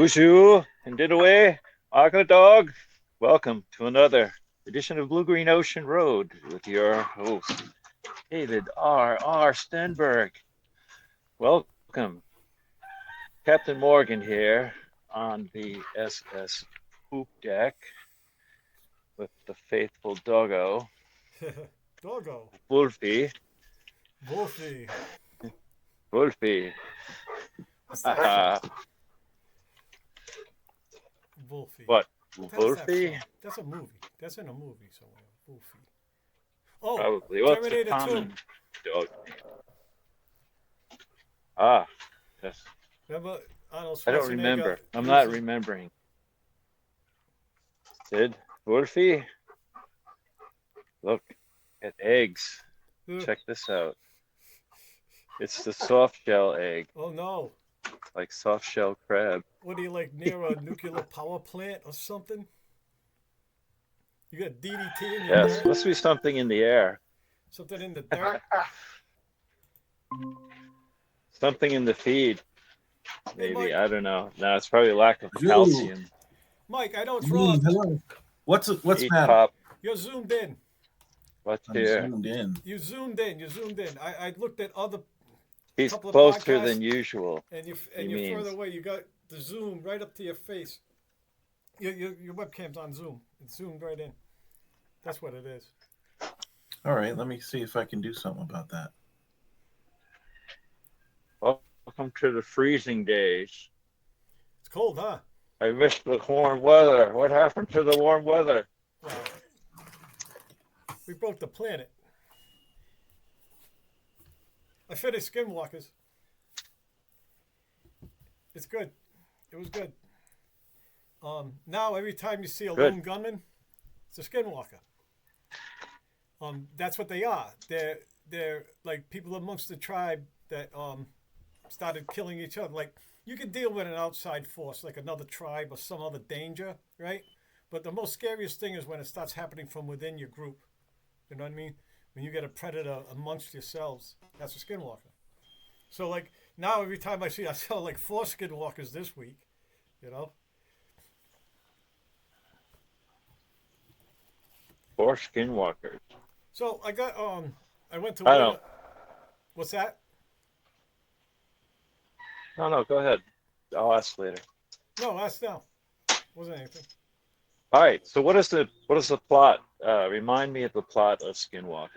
Bonjour and Dinaway, Agna Dog. Welcome to another edition of Blue Green Ocean Road with your host, David R. Stenberg. Welcome. Captain Morgan here on the SS Poop Deck with the faithful doggo, Doggo. Wolfie. Wolfie. Wolfie. What's that from? Wolfie. What? What the hell's that Wolfie? from? That's a movie. That's in a movie somewhere. Wolfie. Oh, Probably. Well, it's a Terminator 2. common dog name. Ah, yes. Remember Arnold I don't Schwarzenegger remember. I'm not using... remembering. Sid, Wolfie, look at eggs. Check this out. It's the soft shell egg, Oh no. like soft shell crab. What are you, like, near a nuclear power plant or something? You got DDT in your Yes, dirt? must be something in the air. Something in the dirt? Something in the feed, Hey, maybe. Mike. I don't know. No, it's probably lack of Ooh, calcium. Mike, I know it's wrong. hello. What's the Eat matter? pop. You're zoomed in. What's I'm here? zoomed in. You zoomed in. You zoomed in. I looked at other He's couple of closer podcasts, than usual. and He you're means. further away. You got the zoom right up to your face. Your webcam's on Zoom. It's zoomed right in. That's what it is. All right, let me see if I can do something about that. Welcome to the freezing days. It's cold, huh? I missed the warm weather. What happened to the warm weather? Wow. We broke the planet. I finished Skinwalkers. It's good. It was good. Now every time you see a Good. lone gunman, it's a Skinwalker. That's what they are. They're like people amongst the tribe that started killing each other. Like, you can deal with an outside force, like another tribe or some other danger, right? But the most scariest thing is when it starts happening from within your group. You know what I mean? When you get a predator amongst yourselves, that's a Skinwalker. So, like, now every time I saw like 4 Skinwalkers this week, you know? Four skinwalkers. So I went to I Win. don't. What's that? No, go ahead. I'll ask later. No, ask now. Wasn't anything. All right. So what is the plot? Remind me of the plot of Skinwalker.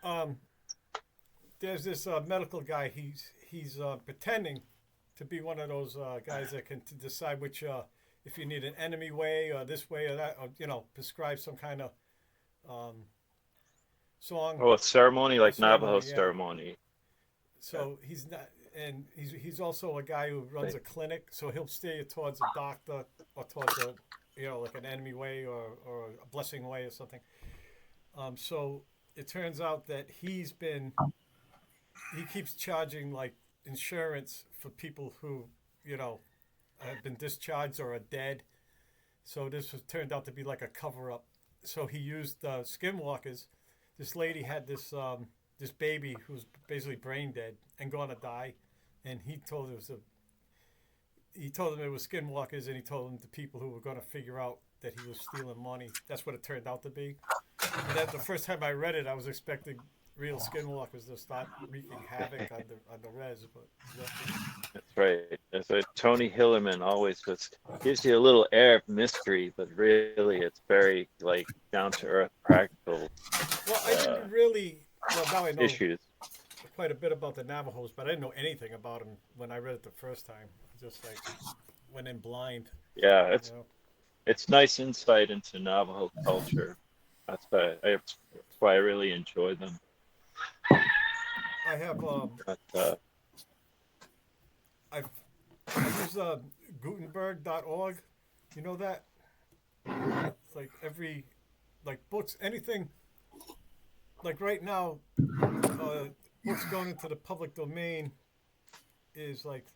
Um, there's this medical guy. He's pretending to be one of those guys that can decide which if you need an enemy way or this way or that, or prescribe some kind of um, song. Oh, a ceremony A like Navajo ceremony, yeah. ceremony. Yeah. So he's not, and he's also a guy who runs Right. a clinic. So he'll steer you towards a doctor or towards a like an enemy way or a blessing way or something. So it turns out that he keeps charging like insurance for people who have been discharged or are dead. So turned out to be like a cover up. So he used skinwalkers. This lady had this baby who's basically brain dead and gonna die, and he told them it was skinwalkers, and he told them the people who were gonna figure out that he was stealing money. That's what it turned out to be. And that the first time I read it, I was expecting real skinwalkers to start wreaking havoc on the res, but That's right. That's what Tony Hillerman always gives you a little air of mystery, but really it's very like down to earth, practical well, I uh, didn't really. Well, now I know issues. quite a bit about the Navajos, but I didn't know anything about them when I read it the first time. Just like went in blind, Yeah, you know. it's nice insight into Navajo culture. That's why I really enjoy them. I have But I've I use Gutenberg.org. You know that? It's like every like books, anything. Like right now, books going into the public domain is like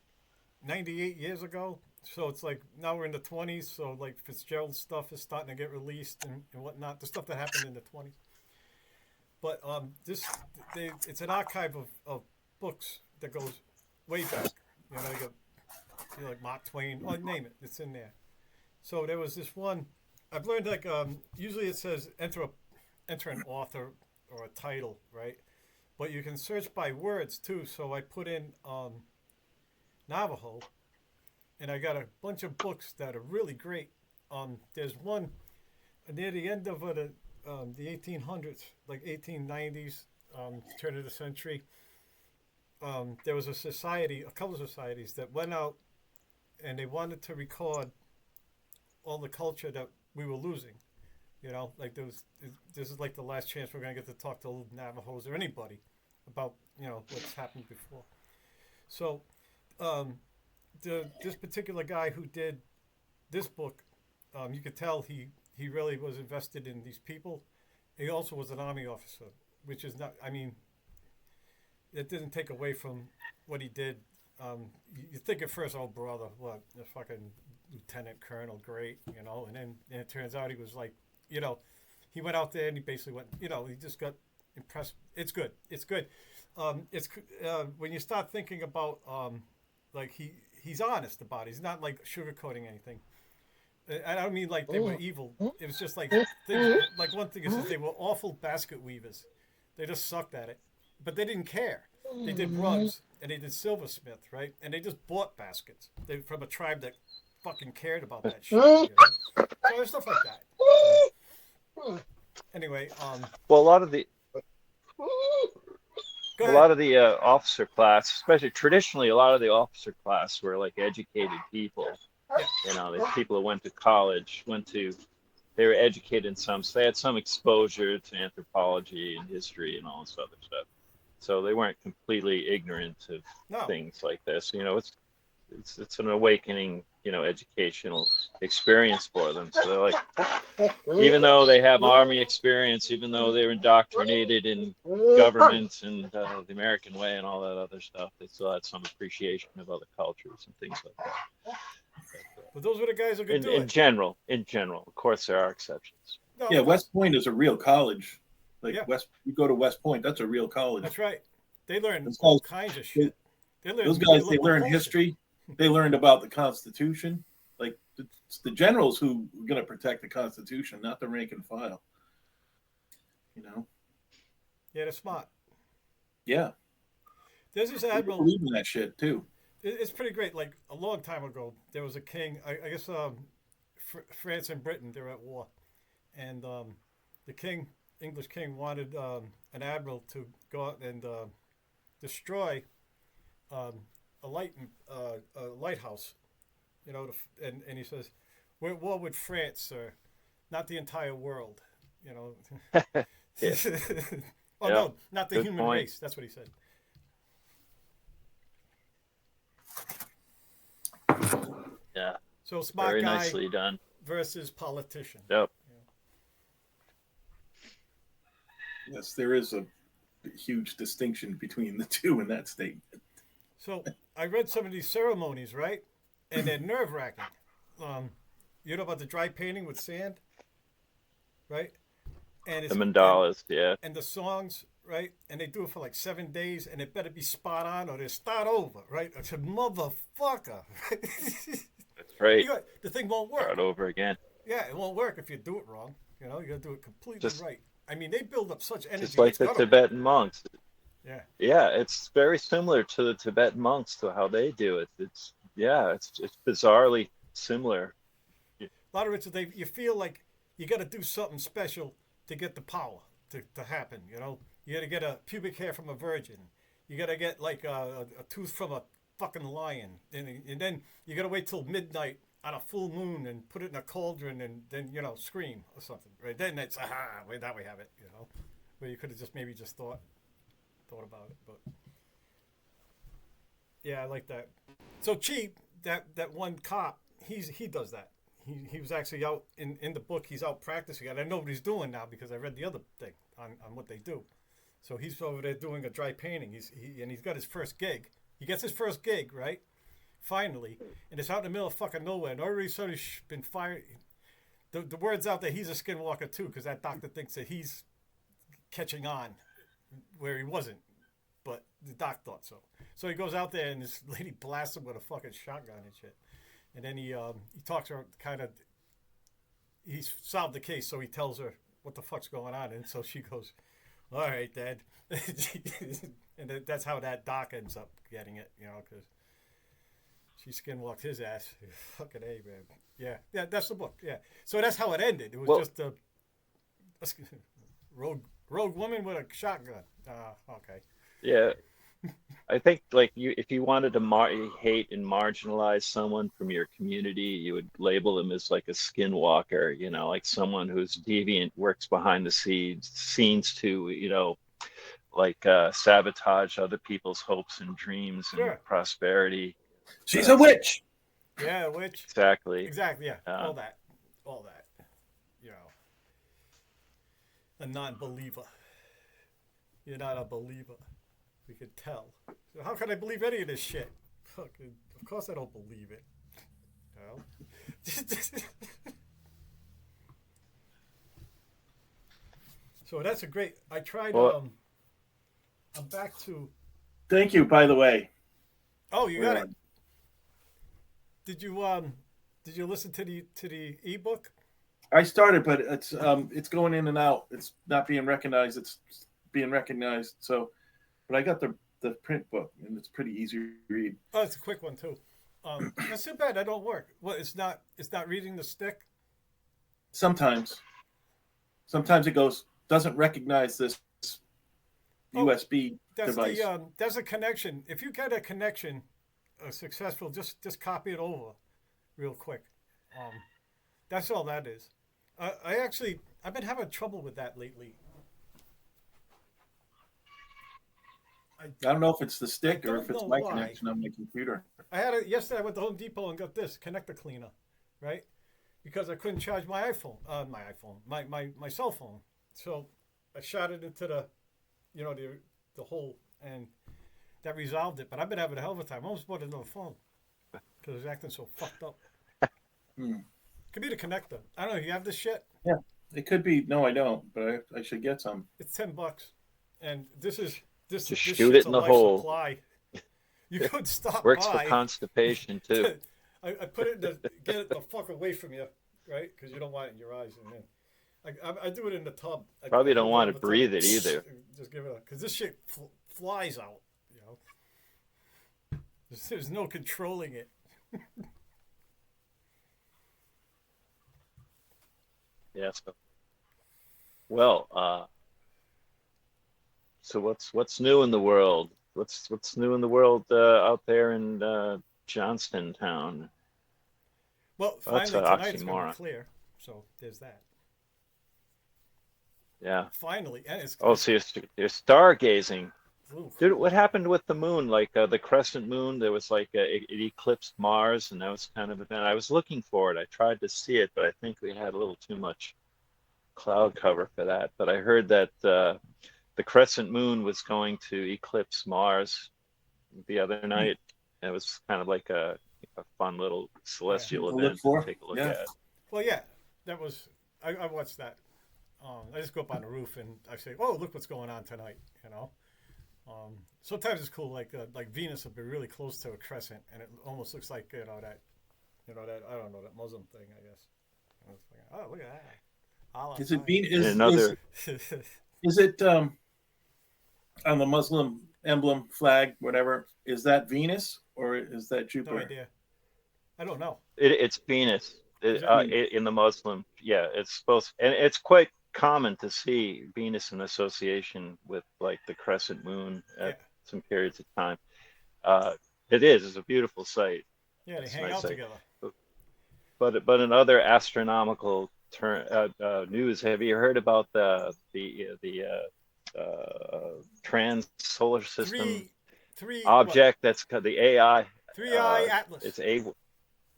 98 years ago. So it's like now we're in the 20s. So like Fitzgerald stuff is starting to get released and whatnot. The stuff that happened in the 20s. But it's an archive of books that goes way back. You know, You know, like Mark Twain, or name it, it's in there. So there was this one. I've learned like usually it says enter an author or a title, right? But you can search by words too. So I put in Navajo, and I got a bunch of books that are really great. There's one near the end of the 1800s, like 1890s, turn of the century. There was a society, a couple of societies that went out and they wanted to record all the culture that we were losing. You know, like this is like the last chance we're gonna get to talk to Navajos or anybody about what's happened before. So, this particular guy who did this book, you could tell he really was invested in these people. He also was an army officer, which is not. I mean, it didn't take away from what he did. You think at first, oh brother, what a fucking lieutenant colonel, great, and then it turns out he was like, he went out there and he basically went, he just got impressed. It's good. It's good. It's when you start thinking about like he's honest about it. He's not like sugarcoating anything. I don't mean like they were evil. It was just like things. Like one thing is they were awful basket weavers. They just sucked at it, but they didn't care. They did rugs and they did silversmith, right? And they just bought baskets. They from a tribe that fucking cared about that shit. So there's stuff like that. Anyway, Well, a lot of the go a ahead. lot of the officer class, especially traditionally, a lot of the officer class were like educated people. Yeah. The people who went to college, they were educated in so they had some exposure to anthropology and history and all this other stuff. So they weren't completely ignorant of No. things like this. It's an awakening, educational experience for them. So they're like, even though they have army experience, even though they're indoctrinated in government and the American way and all that other stuff, they still had some appreciation of other cultures and things like that. But those were the guys who could do In it. general, of course, there are exceptions. No, Yeah, West Point is a real college. Like Yeah. you go to West Point, that's a real college. that's right. They learned Those all guys- kinds of shit. Those guys, they learned bullshit. history. They learned about the Constitution. Like it's the generals who are going to protect the Constitution, not the rank and file. Yeah, they're smart. Yeah, There's this they admiral. believe in that shit too. It's pretty great. Like a long time ago, there was a king. I guess France and Britain, they're at war, and the king, English king, wanted an admiral to go out and destroy a lighthouse. And he says, "We're at war with France, sir, not the entire world." Yeah. Oh Yeah. no, not the Good human point. race. That's what he said. Yeah, So smart very guy nicely done. versus politician. Yep. Yes, there is a huge distinction between the two in that statement. So I read some of these ceremonies, right? And they're nerve wracking. You know about the dry painting with sand, right? And The mandalas, yeah. and the songs, right? And they do it for like 7 days, and it better be spot on, or they start over, right? I said, motherfucker. That's right. The thing won't work. Start over again. Yeah, it won't work if you do it wrong. You gotta do it completely Just- right. I mean, they build up such energy. Just like it's the gotta- Tibetan monks. Yeah. Yeah, it's very similar to the Tibetan monks to how they do it. It's bizarrely similar. A lot of it, you feel like you got to do something special to get the power to happen. You got to get a pubic hair from a virgin. You got to get like a tooth from a fucking lion, and then you got to wait till midnight on a full moon and put it in a cauldron and then scream or something. Right then it's wait, that we have it. Where you could have just maybe just thought about it, but yeah, I like that. So Cheap, that one cop, he does that. He was actually out in the book. He's out practicing. And I know what he's doing now because I read the other thing on what they do. So he's over there doing a dry painting. He's got his first gig. He gets his first gig, right? Finally, and it's out in the middle of fucking nowhere. And already sort of been fired. The word's out that he's a skinwalker too, because that doctor thinks that he's catching on where he wasn't. But the doc thought so. So he goes out there and this lady blasts him with a fucking shotgun and shit. And then he talks to her kind of. He's solved the case, so he tells her what the fuck's going on, and so she goes, "All right, Dad," and that's how that doc ends up getting it, because she skinwalked his ass. Fucking A, man. Yeah, that's the book. Yeah, so that's how it ended. It was just a rogue woman with a shotgun. Okay. Yeah. I think like if you wanted to hate and marginalize someone from your community, you would label them as like a skinwalker, like someone who's deviant, works behind the scenes to, like sabotage other people's hopes and dreams and Sure. prosperity. She's a witch. Yeah, a witch. Exactly. Exactly. Yeah, all that. A non-believer. You're not a believer. We could tell. So how can I believe any of this shit? Fucking, of course I don't believe it. So that's a great. I tried. Well, I'm back to. Thank you, by the way. Oh, you got it. Did you listen to the ebook? I started, but it's going in and out. It's not being recognized. It's being recognized. So, but I got the print book, and it's pretty easy to read. Oh, it's a quick one too. That's too bad that don't work. Well, it's not reading the stick. Sometimes it doesn't recognize this USB device. There's a connection. If you get a connection, successful, just copy it over, real quick. That's all that is. I've been having trouble with that lately. I don't know if it's the stick or if it's my why. connection on my computer. I had it yesterday. I went to Home Depot and got this connector cleaner, right? Because I couldn't charge my iPhone, my cell phone. So I shot it into the hole, and that resolved it. But I've been having a hell of a time. I almost bought another phone because it's acting so fucked up. Could be the connector. I don't know. You have this shit? Yeah, it could be. No, I don't. But I should get some. It's $10, and this just this shoot it in the hole. Supply. You could stop Works by. for constipation too. I put it in get it the fuck away from you, right? Because you don't want it in your eyes. And then I do it in the tub. Probably don't want to to breathe it either. Just give it because this shit flies out. There's no controlling it. Yeah. So what's new in the world? What's new in the world out there in Johnston Town? Well, That's finally an tonight it's going to oxymoron. be clear. So there's that. Yeah. Finally, and it's Oh, so you're stargazing. oof. Dude, what happened with the moon? Like the crescent moon, there was like it eclipsed Mars, and that was kind of an event. I was looking for it. I tried to see it, but I think we had a little too much cloud cover for that. But I heard that the crescent moon was going to eclipse Mars the other night. It was kind of like a fun little celestial To look event for. to take a look Yeah. at. Well, yeah, that was. I watched that. I just go up on the roof and I say, "Oh, look what's going on tonight," Sometimes it's cool, like Venus will be really close to a crescent, and it almost looks like that I don't know, that Muslim thing, I guess. And it's like, oh, look at that. Allah Is it Akbar. Venus? Another- Is it on the Muslim emblem flag, whatever? Is that Venus or is that No Jupiter? idea. I don't know. It's Venus Is that- in the Muslim. Yeah, it's supposed, and it's quite common to see Venus in association with like the crescent moon at some periods of time. It's a beautiful sight. Yeah, they It's hang nice out sight. together. But in other astronomical news, have you heard about the trans solar system Three object that's called the AI? Three-eye Atlas. It's a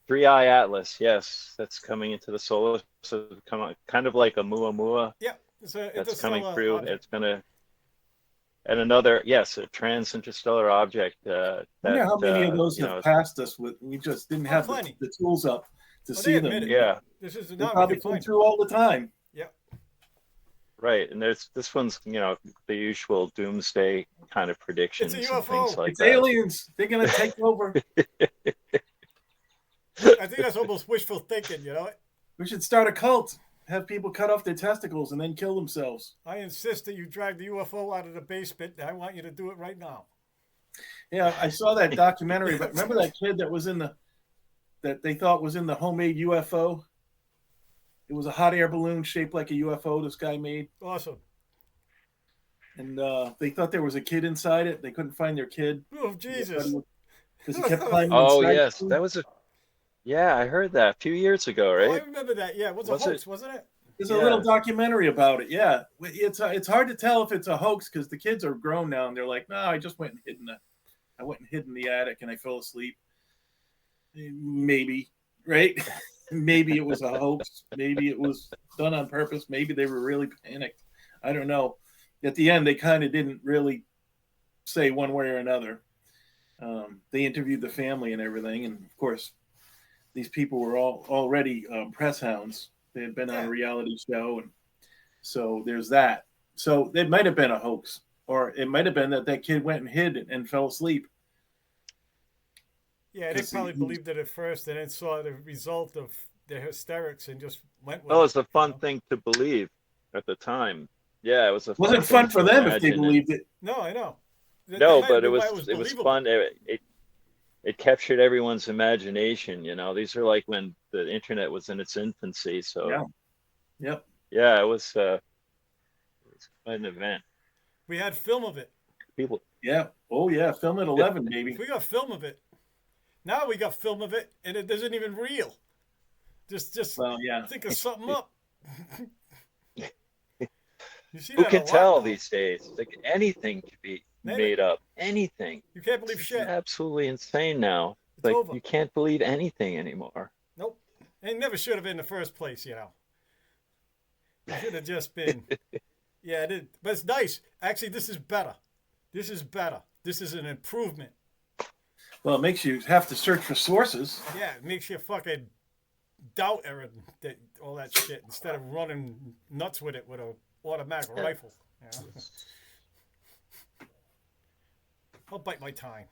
3-eye Atlas. Yes, that's coming into the solar system, kind of like a Muamua Yeah, it's a that's coming interstellar through. object. It's gonna, and another, yes, a trans-interstellar object. I wonder how many of those you have know, passed us. We just didn't have plenty. the tools up to Well, see they them. admit it. yeah. This is They now we probably can come find. through all the time. Yeah. right. And there's this one's, the usual doomsday kind of It's a predictions and things UFO. like It's that. aliens. They're gonna take over. I think that's almost wishful thinking, you know? We should start a cult. Have people cut off their testicles and then kill themselves. I insist that you drag the UFO out of the basement. I want you to do it right now. Yeah, I saw that documentary, but remember that kid that was that they thought was in the homemade UFO? It was a hot air balloon shaped like a UFO this guy made. Awesome. And they thought there was a kid inside it. They couldn't find their kid. Oh, Jesus. Because he kept climbing Oh inside. yes, yeah, I heard that a few years ago, Oh, I right? remember that. Yeah, it was a Was hoax, it? wasn't it? There's a Yeah. little documentary about it. Yeah, it's hard to tell if it's a hoax because the kids are grown now and they're like, no, I just went and hid in the attic and I fell asleep. Maybe, right? Maybe it was a hoax. Maybe it was done on purpose. Maybe they were really panicked. I don't know. At the end, they kind of didn't really say one way or another. They interviewed the family and everything, and of course, these people were all already press hounds. They had been on a reality show, and so there's that. So it might have been a hoax, or it might have been that kid went and hid and fell asleep. Yeah, they probably believed it at first and then saw the result of their hysterics and just went with Well, it. it's a fun you know? thing to believe at the time. Yeah, it was a Wasn't fun fun thing for to them if they imagine. believed it. No, I know. No, That but it might have was been why it was believable. fun. It captured everyone's imagination. These are like when the internet was in its infancy. So Yeah. Yep. yeah, it was quite an event. We had film of it. People, Yeah. Oh yeah. Film at 11, maybe. We got film of it. Now we got film of it, and it isn't even real. Just Well, yeah. think of something up. You see who that a can lot tell now. these days? Like anything could be Name made up. Anything. You can't believe It's shit. absolutely insane now. It's Like over. you can't believe anything anymore. Nope. It never should have been in the first place, you know. It should have just been. Yeah, it is. But it's nice. Actually, this is better. This is better. This is an improvement. Well, it makes you have to search for sources. Yeah, it makes you fucking doubt everything, all that shit, instead of running nuts with it with a automatic rifle. You know? I'll bite my time.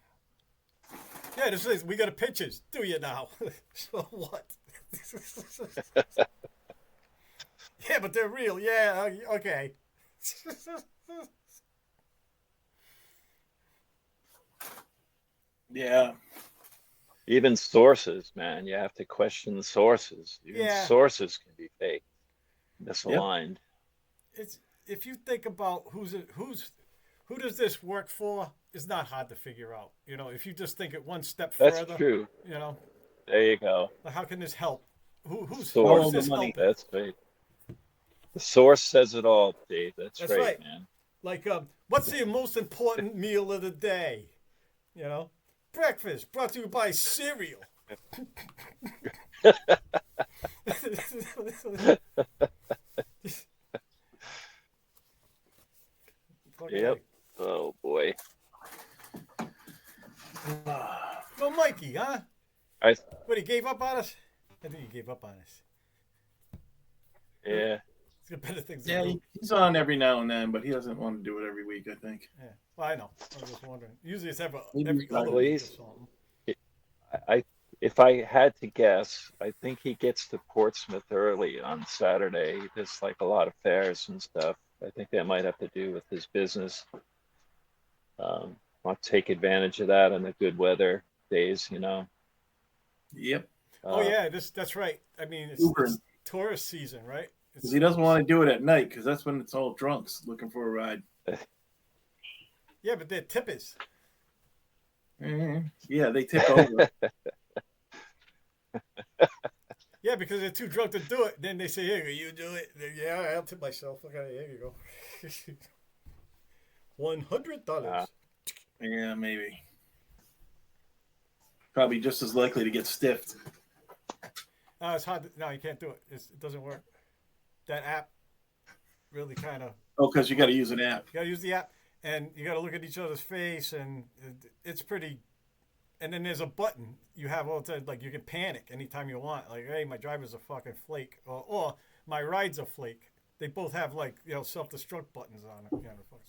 Yeah, this is, we got pictures. Do you now? So what? Yeah, but they're real. Yeah, okay. Yeah. Even sources, man, you have to question the sources. Even Yeah. sources can be fake, misaligned. It's if you think about who does this work for? It's not hard to figure out. You know, if you just think it one step That's further. true. You know, There you go. like, how can this help? Who's Source. this the money. helping? That's right. The source says it all, Dave. That's That's right, right. man. Like, what's the most important meal of the day? You know, breakfast brought to you by cereal. Okay. Yep. Oh boy. Well, Mikey, huh? I What, he gave up on us? I think he gave up on us. yeah. He's got better things to Yeah, do. he's on every now and then, but he doesn't want to do it every week, I think. Yeah. Well, I know. I was just wondering. Usually it's every Maybe other Well, week or he's- something. I if I had to guess, I think he gets to Portsmouth early on Saturday. There's like a lot of fairs and stuff. I think that might have to do with his business. Want to take advantage of that on the good weather days, Yep. Oh yeah, that's right. I mean, it's Ubering. tourist season, right? Because he doesn't want to do it at night, because that's when it's all drunks looking for a ride. Yeah, but they're tippers. Yeah, they tip over. Yeah, because they're too drunk to do it. Then they say, "Here, you do it." Then, yeah, I'll tip myself. Okay, here you go. $100. Yeah, maybe. Probably just as likely to get stiffed. No, it's hard. No, you can't do it. It doesn't work. That app really kind of. Oh, because you got to use an app. You gotta use the app, and you gotta look at each other's face, and it's pretty. And then there's a button you have all the time, like you can panic anytime you want. Like, hey, my driver's a fucking flake, or my ride's a flake. they both have like self-destruct buttons on them.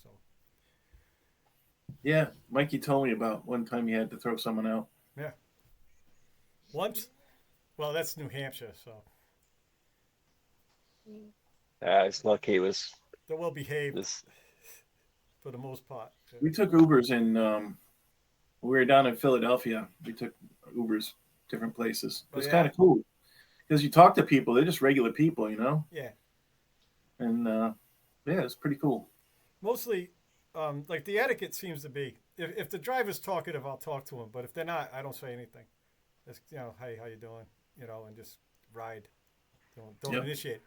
So Yeah, Mikey told me about one time he had to throw someone out. yeah, once. Well, that's New Hampshire, so He's lucky it was they're well behaved this. for the most part. We took Ubers in. We were down in Philadelphia. We took Ubers different places. It was yeah. kind of cool because you talk to people. They're just regular people, Yeah. And yeah, it's pretty cool. Mostly, like the etiquette seems to be if the driver's talkative, I'll talk to him. But if they're not, I don't say anything. Just hey, how you doing? And just ride. Don't Yep. initiate.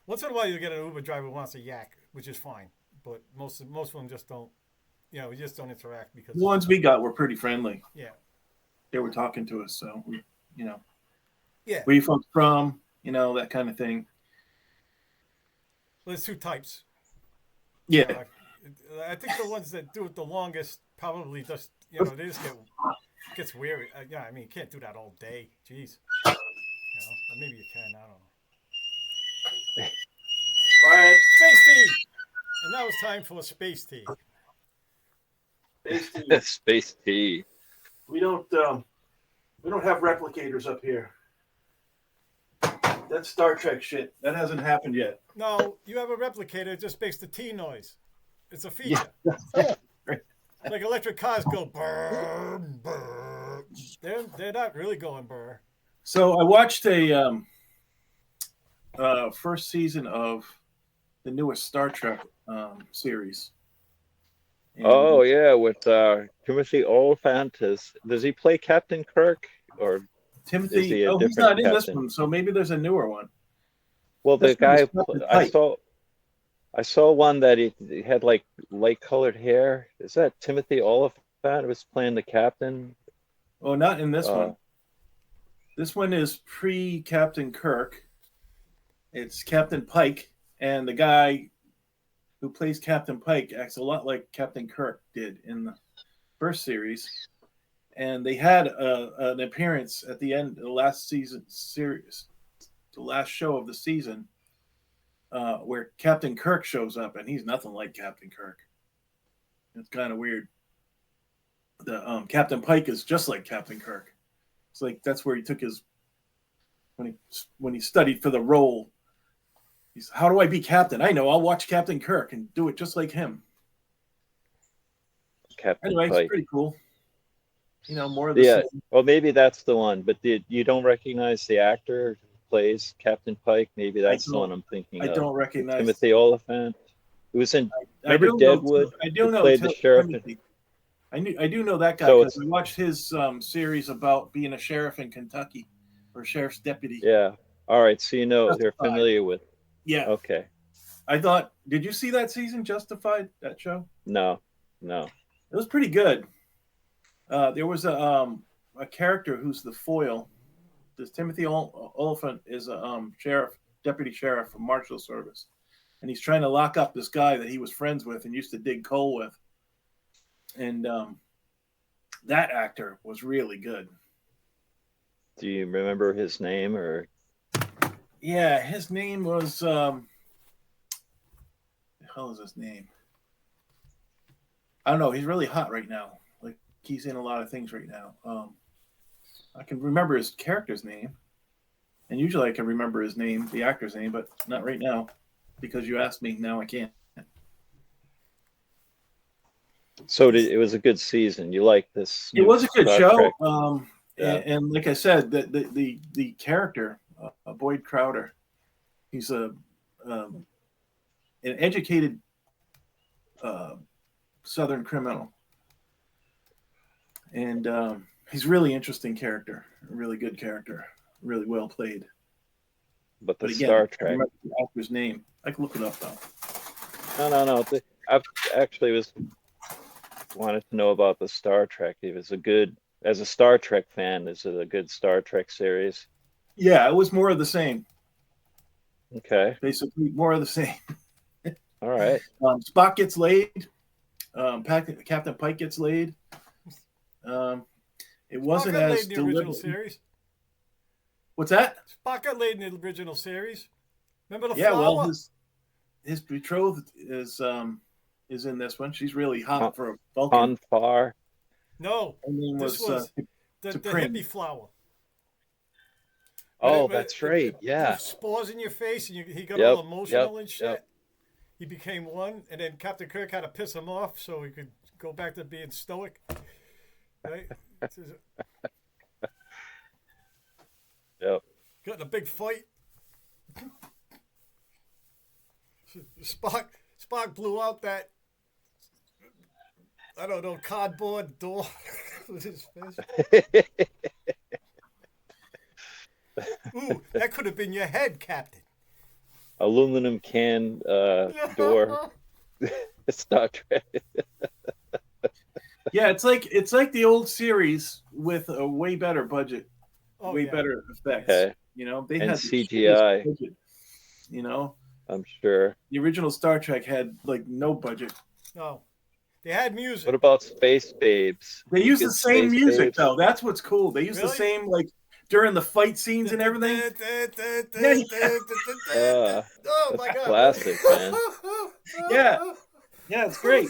Once in a while, you get an Uber driver who wants a yak, which is fine. But most of them just don't. We just don't interact because The ones we got were pretty friendly. yeah, They were talking to us, so yeah. where you folks from, that kind of thing. Well, there's two types. Yeah. I think the ones that do it the longest probably just they just gets weary. Yeah, I mean you can't do that all day. Jeez. Or maybe you can. I don't know. Quiet. Space tea, and now it's time for space tea. Space tea. We don't have replicators up here. That's Star Trek shit. That hasn't happened yet. No, you have a replicator. It just makes the tea noise. It's a feature. Like electric cars go brr, brr. They're not really going brr. So I watched a first season of the newest Star Trek series. And Oh yeah, with Timothy Olyphant. Does he play Captain Kirk or? Timothy. Is he a He's different not in this captain? one, so maybe there's a newer one. Well, the This one guy is Captain I Pike. saw one that he had like light colored hair. Is that Timothy Olyphant was playing the captain? Oh, not in this Uh, one. This one is pre-Captain Kirk. It's Captain Pike, and the guy who plays Captain Pike acts a lot like Captain Kirk did in the first series. And they had an appearance at the end of the last season series, the last show of the season, where Captain Kirk shows up, and he's nothing like Captain Kirk. It's kind of weird. The Captain Pike is just like Captain Kirk. It's like that's where he took his when he studied for the role. He's, how do I be captain? I know, I'll watch Captain Kirk and do it just like him. Captain Anyway, Pike. it's pretty cool. More of the Yeah. same. Well, maybe that's the one. But you don't recognize the actor who plays Captain Pike? Maybe that's the don't- one I'm thinking I of. don't recognize. Timothy Oliphant. Who was in? I Remember do Deadwood? Know, I do Who know played the sheriff? Timothy. I do know that guy So because I watched his series about being a sheriff in Kentucky or sheriff's deputy. Yeah. All right. So they're Justified. familiar with. Yeah. Okay. I thought. Did you see that season, Justified? That show? No. It was pretty good. There was a character who's the foil. This Timothy Olyphant is a deputy sheriff from Marshal Service, and he's trying to lock up this guy that he was friends with and used to dig coal with. And that actor was really good. Do you remember his name or? Yeah, his name was. The hell is his name? I don't know. He's really hot right now. Like he's in a lot of things right now. I can remember his character's name, and usually I can remember his name, the actor's name, but not right now because you asked me. Now I can't. So it was a good season. You like this? It was a good Star show. Trek. Yeah. And like I said, the character, Boyd Crowder, he's an educated Southern criminal, and he's a really interesting character, a really good character, really well played. But the But again, Star I Trek. remember the actor's name. I can look it up though. No. I actually wanted to know about the Star Trek. It was as a Star Trek fan, is it a good Star Trek series? Yeah, it was more of the same. Okay. Basically, more of the same. All right. Spock gets laid. Captain Pike gets laid. It wasn't Spock got as laid in the original deliberate. series. What's that? Spock got laid in the original series. Remember the Yeah, flower? well, his betrothed is in this one. She's really hot Con- for a Vulcan. Confar. No, Her name this was the T'Pring. hippie flower. Oh, that's right. Blew Yeah. spores in your face, and he got Yep, all emotional and shit. yep. He became one, and then Captain Kirk had to piss him off so he could go back to being stoic. Right? Yep. Got in a big fight. Spock blew out that, I don't know, cardboard door with his fist. Ooh, that could have been your head, Captain. Aluminum can door. Star Trek. Yeah, it's like the old series with a way better budget, Oh, way yeah. better effects. Okay. You know, they And had the CGI. shittiest budget. You know, I'm sure. the original Star Trek had like no budget. No. They had music. What about Space Babes? They use Good the same Space music Babes? though. That's what's cool. They use the Really? same like during the fight scenes and everything. Oh my god. Classic, man. Yeah. Yeah, it's great.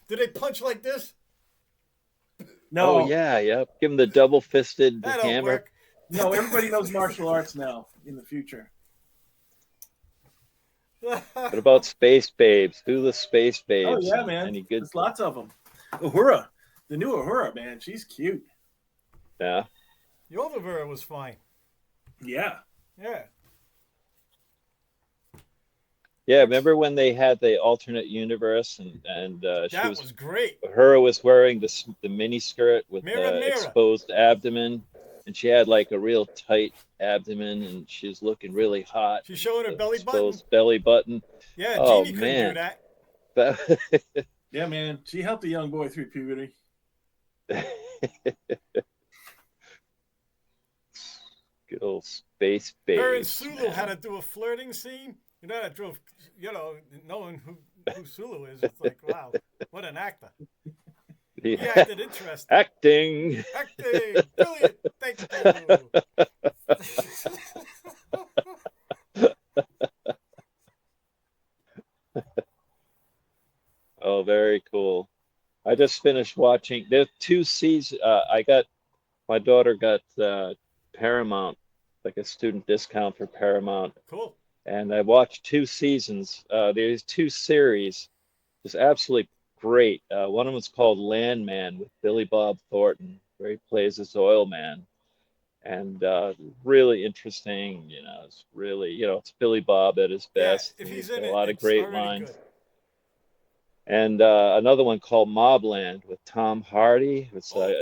Did they punch like this? No, Oh yeah, yep. Give him the double-fisted That don't hammer. work. no, everybody knows martial arts now in the future. What about Space Babes? Do the Space Babes. Oh yeah, man. Any good? There's lots of them. Uhura, the new Uhura, man, she's cute. Yeah. The older Vera was fine. Yeah. Yeah. Yeah, remember when they had the alternate universe and she That was was great. Uhura was wearing the mini skirt with Mirror, the mirror. exposed abdomen, and she had like a real tight abdomen, and she was looking really hot. She's showing her The belly button. exposed belly button. Yeah, Oh, Jeannie couldn't man. do that. That- Yeah, man. She helped a young boy through puberty. Good old Space Babes. Her and Sulu man. had to do a flirting scene. You know, that drove, knowing who Sulu is, it's like, wow, what an actor. He Yeah. acted interesting. Acting. Acting, brilliant, thank you. Oh, very cool. I just finished watching. There's 2 seasons. My daughter got Paramount, like a student discount for Paramount, Cool. and I watched 2 seasons. There's 2 series, just absolutely great. One of them was called Landman with Billy Bob Thornton, where he plays this oil man, and really interesting. It's really, it's Billy Bob at his best. Yeah, if and he's got in a it, lot of it's great already lines. good. And another one called Mobland with Tom Hardy. It's like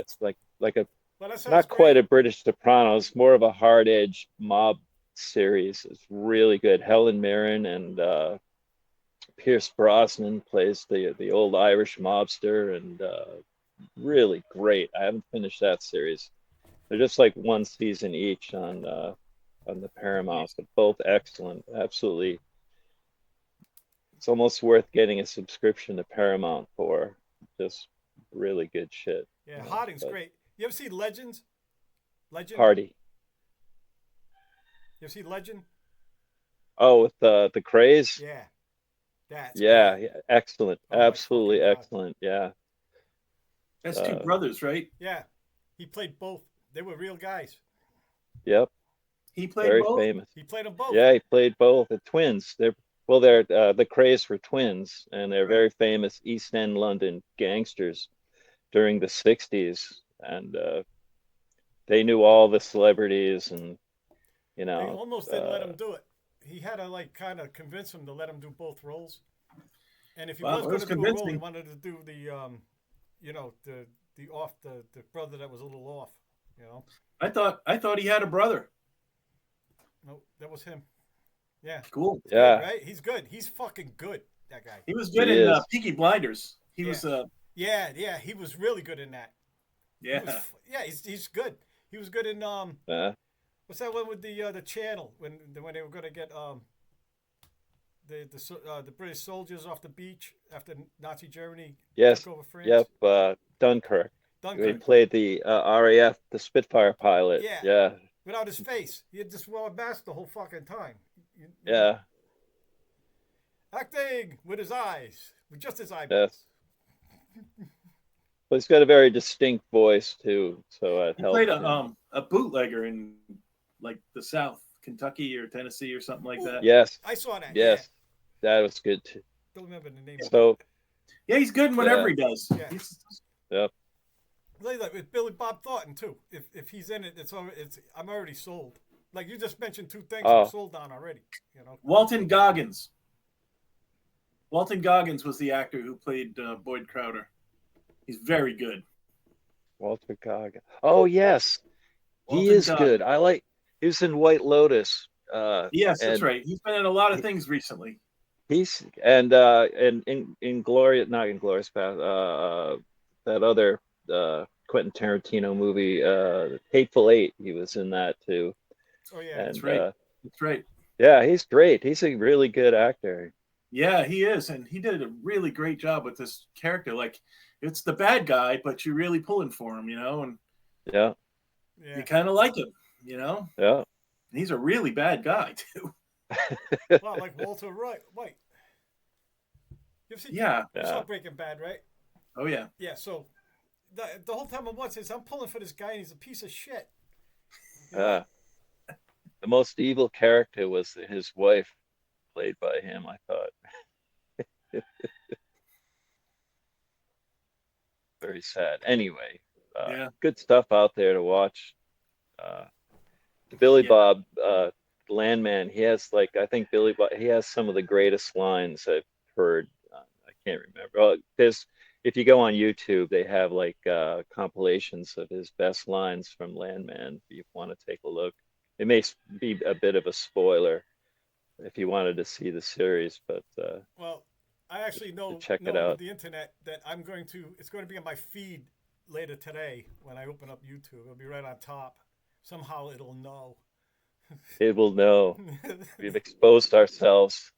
a Well, that sounds not great. quite a British Sopranos, more of a hard-edged mob series. It's really good. Helen Mirren and Pierce Brosnan plays the old Irish mobster, and really great. I haven't finished that series. They're just like 1 season each on the Paramount, but both excellent. Absolutely, it's almost worth getting a subscription to Paramount for. Just really good shit. Yeah, Harding's But great. You ever see Legends? Legend? Hardy. You ever see Legend? Oh, with the craze. Yeah. That's Yeah, great. yeah, excellent. Oh my Absolutely fucking God. excellent. Yeah. That's two brothers, right? Yeah. He played both. They were real guys. Yep. He played Very both. famous. He played them both. Yeah, he played both. The twins. They're the Craze were twins, and they're very famous East End London gangsters during the '60s, and they knew all the celebrities, and They know, almost didn't let him do it. He had to kind of convince him to let him do both roles. And if he Wow, was that going was to do a role, he convincing. wanted to do the brother that was a little off. I thought he had a brother. No, that was him. Yeah. Cool. yeah, Right? He's good. He's fucking good. That guy. He was good He in is. Peaky Blinders. He Yeah. was Yeah. He was really good in that. yeah. He's good. He was good in yeah. what's that one with the channel when they were going to get the British soldiers off the beach after Nazi Germany Yes. took over France. Yep. Dunkirk. He Dunkirk. played the RAF, the Spitfire pilot. Yeah. Yeah. Without his face, he had just wore a mask the whole fucking time. Yeah. Acting with his eyes, with just his Yes. eyeballs. But he's got a very distinct voice too, so it He played helped him. a bootlegger in like the South, Kentucky or Tennessee or something like Ooh, that. Yes. I saw that. Yeah, Yes. That was good too. don't remember the name of So, it. Yeah, he's good in whatever yeah. he does. Yeah. Yep. Like with Billy Bob Thornton too. If he's in it, it's I'm already sold. Like you just mentioned two things I'm Oh, sold on already. You know. Walton Goggins. Walton Goggins was the actor who played Boyd Crowder. He's very good. Walter Goggins. Oh yes, he Walton is good. Goggins. I like. He was in White Lotus. Yes, that's And right. He's been in a lot of things recently. he's and in Gloria, not in Glorious Path. That other Quentin Tarantino movie, Hateful Eight. He was in that too. Oh yeah. That's And right. That's right. yeah, he's great. He's a really good actor. Yeah, he is, and he did a really great job with this character. Like, it's the bad guy, but you're really pulling for him, and Yeah, Yeah. you kind of like him, yeah. And he's a really bad guy too. Wow, like Walter White. You've seen, Yeah. you saw Yeah. Breaking Bad, right? Oh yeah. Yeah. So the whole time I'm watching this, I'm pulling for this guy, and he's a piece of shit. You know? Yeah. The most evil character was his wife, played by him, I thought. Very sad. Anyway, Yeah. good stuff out there to watch. Uh, Billy Yeah. Bob Landman, he has like I think Billy Bob he has some of the greatest lines I've heard. I can't remember. There's if you go on YouTube, they have like compilations of his best lines from Landman. If you want to take a look, it may be a bit of a spoiler if you wanted to see the series, but Well, I actually know check it with out. the internet that it's going to be on my feed later today when I open up YouTube. It'll be right on top. Somehow it'll know. It will know. We've exposed ourselves.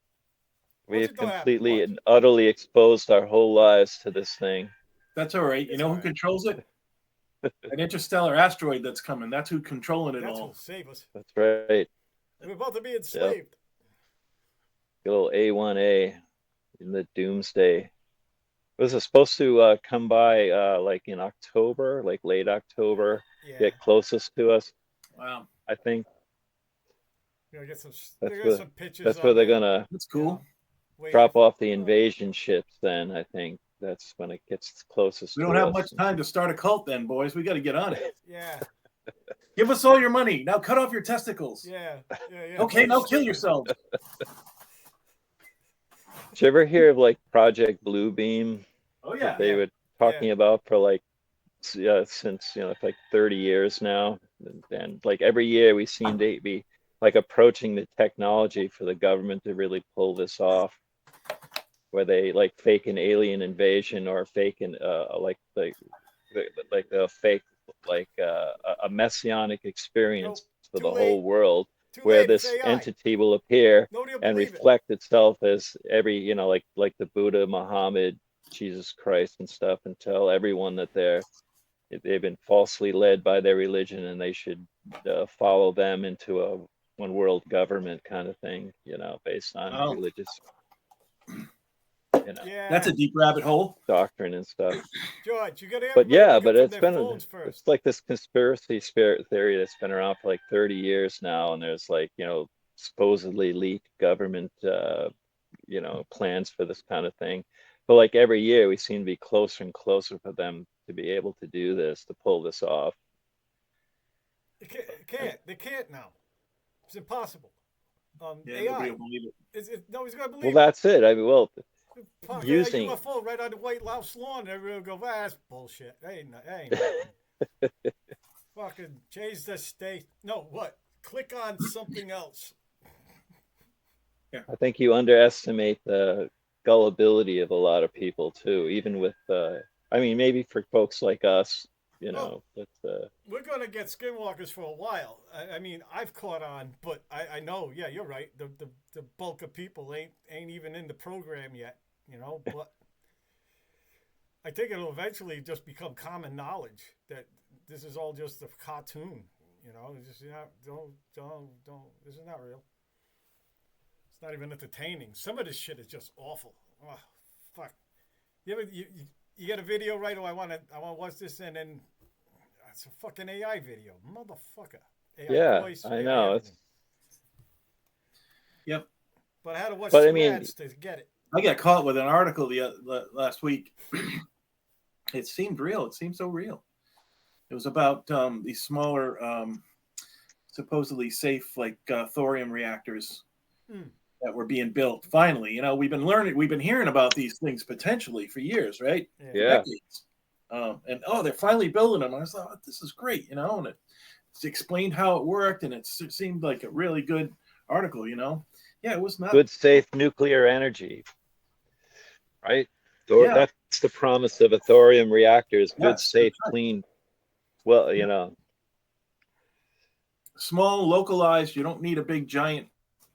Once We've it don't happen, completely watch. and utterly exposed our whole lives to this thing. That's all right. You It's know all who right. controls it? An interstellar asteroid that's coming. That's who controlling it That's all. who'll save us. That's right. We're about to be enslaved. Good old A1A in the doomsday. Was it supposed to come by like in October, like late October, Yeah. get closest to us? Wow. I think You know, get some. that's They got where some pictures. that's where on they're there, gonna That's you know, cool. waiting drop for- off the invasion ships. Then I think that's when it gets closest We to don't have us. much time to start a cult then, boys. We got to get on it. Yeah. Give us all your money. Now cut off your testicles. Yeah. Okay, now kill yourselves. Did you ever hear of like Project Bluebeam? Oh That yeah. they were talking about for like since like 30 years now, and like every year we seem to be like approaching the technology for the government to really pull this off, where they like fake an alien invasion or fake an like a fake like a messianic experience for too the late. whole world, Too where late. It's this AI. entity will appear Nobody will and believe it. reflect itself as every like the Buddha, Muhammad, Jesus Christ and stuff, and tell everyone that they've been falsely led by their religion and they should follow them into a one world government kind of thing, based on Oh. religious Yeah. That's a deep rabbit hole. doctrine and stuff. George, you got to. But yeah, but it's it's like this conspiracy spirit theory that's been around for like 30 years now, and there's like supposedly leaked government plans for this kind of thing. But like every year we seem to be closer and closer for them to be able to do this, to pull this off. They can't now. It's impossible. Yeah, AI. nobody will believe it. Nobody's gonna believe Well, that's it. I mean, well, Fuck, using- a UFO right on the White House lawn, and everyone will go, that's bullshit. That ain't nothing. Fucking change the state. No, what? Click on something else. I think you underestimate the gullibility of a lot of people too, even with I mean, maybe for folks like us, but We're gonna get skinwalkers for a while. I mean, I've caught on, but I know, yeah, you're right. The bulk of people ain't even in the program yet, But I think it'll eventually just become common knowledge that this is all just a cartoon. It's just don't. This is not real. not even entertaining. Some of this shit is just awful. Oh, fuck. You ever you get a video right? Oh, I want to watch this, and then it's a fucking AI video, motherfucker. AI Yeah, voice, I AI know. everything. Yep. But I had to watch But I two mean, ads to get it. I got caught with an article last week. It seemed real. It seemed so real. It was about these smaller, supposedly safe, like thorium reactors Hmm. that were being built. Finally, we've been hearing about these things potentially for years, right? Yeah. For yeah, decades. And they're finally building them. I thought, this is great, and it explained how it worked, and it seemed like a really good article, Yeah, it was not. good, safe nuclear energy, right? Yeah, That's the promise of a thorium reactor is good, yes, that's safe, right. clean. Well, Yeah. Small, localized. You don't need a big giant.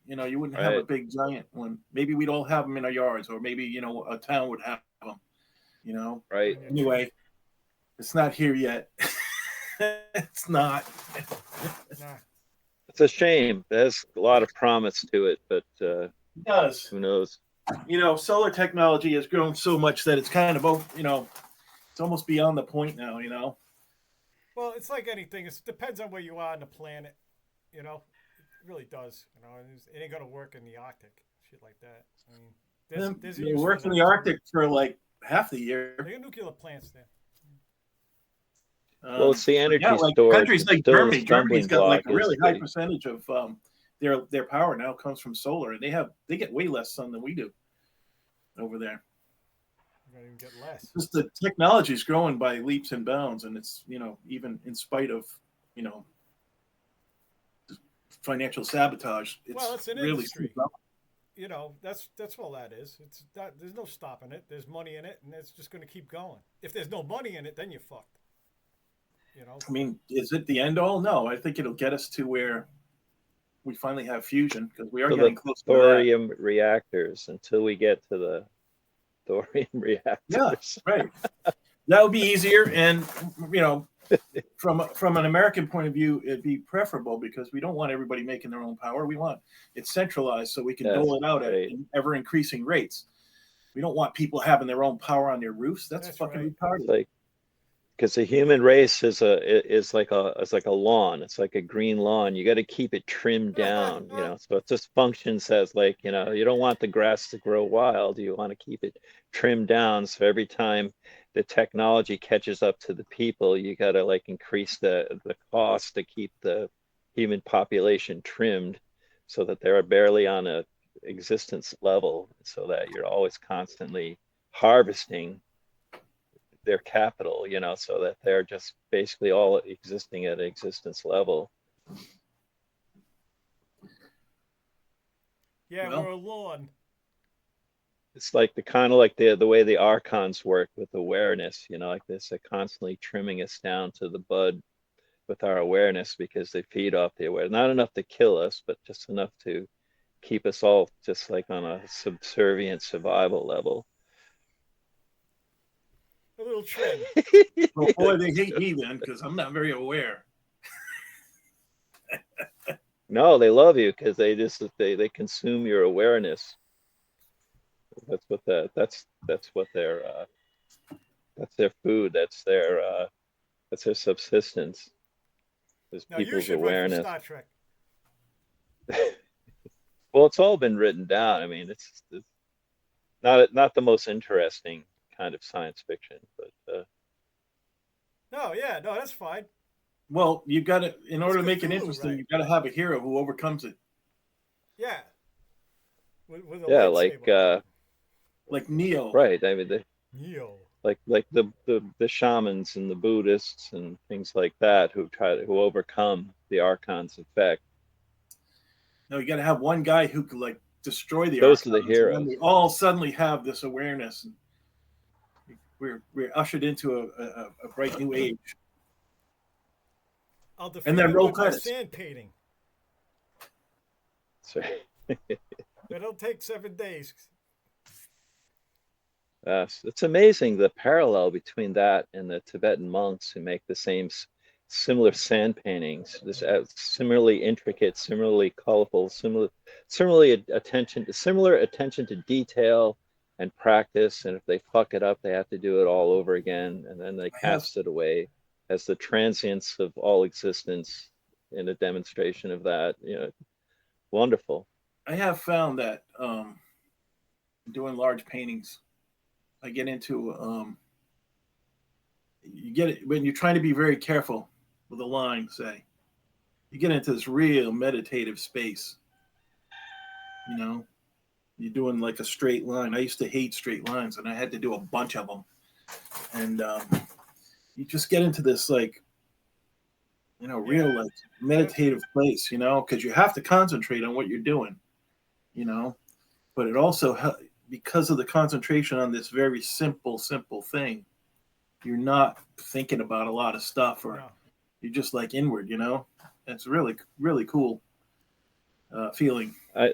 You wouldn't have a right, big giant one. Maybe we'd all have them in our yards, or maybe a town would have them. right. On your Anyway, tree. it's not here yet. It's not. Nah. It's a shame. There's a lot of promise to it, but It does. who knows? Solar technology has grown so much that it's kind of, it's almost beyond the point now. Well, it's like anything. It depends on where you are on the planet. You know, it really does. It ain't gonna work in the Arctic, shit like that. I mean, there's a They use work for in the that. Arctic for like half the They year. got nuclear plants there. Well, it's the Yeah, energy like storage countries that's like still the Germany. Germany's stumbling got like block a is really high the percentage of their power now comes from solar, and they get way less sun than we do over there. You're gonna even get less. Just the technology is growing by leaps and bounds, and it's even in spite of you know financial sabotage, Well, it's it's an really industry. That's all that is. It's that there's no stopping it. There's money in it, and it's just going to keep going. If there's no money in it, then you're fucked. I mean, is it the end all? No, I think it'll get us to where we finally have fusion, because we are to the getting close to that. thorium reactors until we get to the thorium Yeah, reactors. right. That would be easier, and from an American point of view, it'd be preferable because we don't want everybody making their own power. We want it centralized so we can Yes, dole it out at right. ever increasing rates. We don't want people having their own power on their roofs. That's fucking right. retarded. It's like because the human race is like a lawn. It's like a green lawn. You got to keep it trimmed down, So it just functions as like, you don't want the grass to grow wild. You want to keep it trimmed down. So every time the technology catches up to the people, you got to like increase the cost to keep the human population trimmed so that they're barely on a existence level, so that you're always constantly harvesting their capital, so that they're just basically all existing at existence level. Yeah, Well, we're a lawn. It's like the kind of like the way the archons work with awareness, like this, they're constantly trimming us down to the bud with our awareness because they feed off the awareness. Not enough to kill us, but just enough to keep us all just like on a subservient survival level. A little trim. well, boy, they hate me then because I'm not very aware. No, they love you because they consume your awareness. That's what that's their food. That's their subsistence. Is Now you people's should write for awareness. Star Trek. Well, it's all been written down. I mean, it's not the most interesting kind of science fiction, but No, that's fine. Well, you got to, in order to make it Cthulhu, interesting, right? you got to have a hero who overcomes it, Yeah. With a yeah, lightsaber. like Neo. right. I mean, Neo. like the shamans and the Buddhists and things like that who overcome the archon's effect. No, you got to have one guy who could like destroy the Those are the archons, and then heroes. we all suddenly have this awareness. And we're ushered into a bright new age. I'll defeat And then him roll with my credits. sand painting. So, It'll take 7 days. it's amazing the parallel between that and the Tibetan monks who make the same similar sand paintings, this similarly intricate, similarly colorful, similar attention to detail and practice. And if they fuck it up, they have to do it all over again, and then they I have cast it away as the transience of all existence in a demonstration of that. Wonderful. I have found that doing large paintings, I get into you get it when you're trying to be very careful with a line, say, you get into this real meditative space. You know, you're doing like a straight line. I used to hate straight lines, and I had to do a bunch of them. And you just get into this like, real like meditative place. Because you have to concentrate on what you're doing. But it also because of the concentration on this very simple thing, you're not thinking about a lot of stuff, or you're just like inward. It's really really cool feeling. I